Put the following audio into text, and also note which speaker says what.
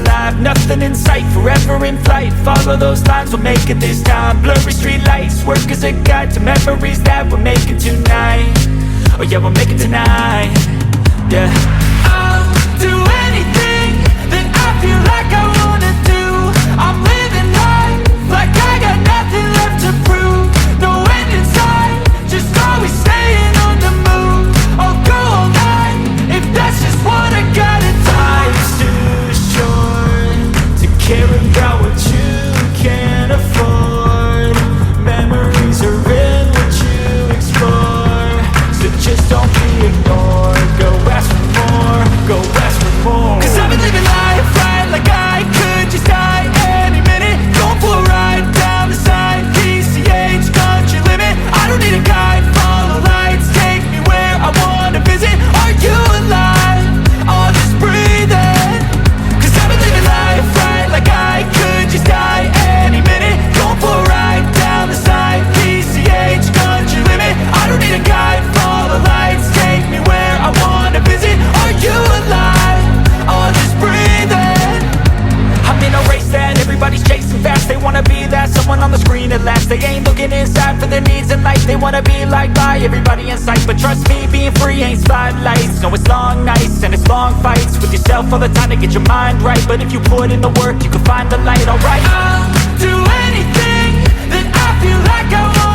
Speaker 1: alive, nothing in sight, forever in flight. Follow those lines, we'll make it this time. Blurry street lights, work as a guide to memories that we're making tonight. Oh yeah, we'll make it tonight. Yeah, I'll do anything that I feel like I wanna do. I'm living life like I got nothing left to prove. No end in sight, just always staying on the move. I'll go all night if that's just what I gotta do. Life's too short to care about what you can't afford. Memories are in what you explore, so just don't be ignored. Go ask for more, go ask for more. Cause I've been living life right like I could just die any minute. Going for a ride down the side, PCH country limit. I don't need a guide, follow lights, take me where I wanna visit. Are you alive? I'll just breathe in. Cause I've been living life right like I could just die any minute. Going for a ride down the side, PCH country limit. I don't need a guide, follow lights, take me where I wanna visit. Are you alive? I'll just breathe in. I'm in a race that everybody's chasing fast. They wanna be that someone on the screen at last. They ain't looking inside for their needs in life. They wanna be liked by everybody in sight. But trust me, being free ain't spotlights. No, it's long nights and it's long fights with yourself all the time to get your mind right. But if you put in the work, you can find the light, alright. I'll do anything that I feel like I want.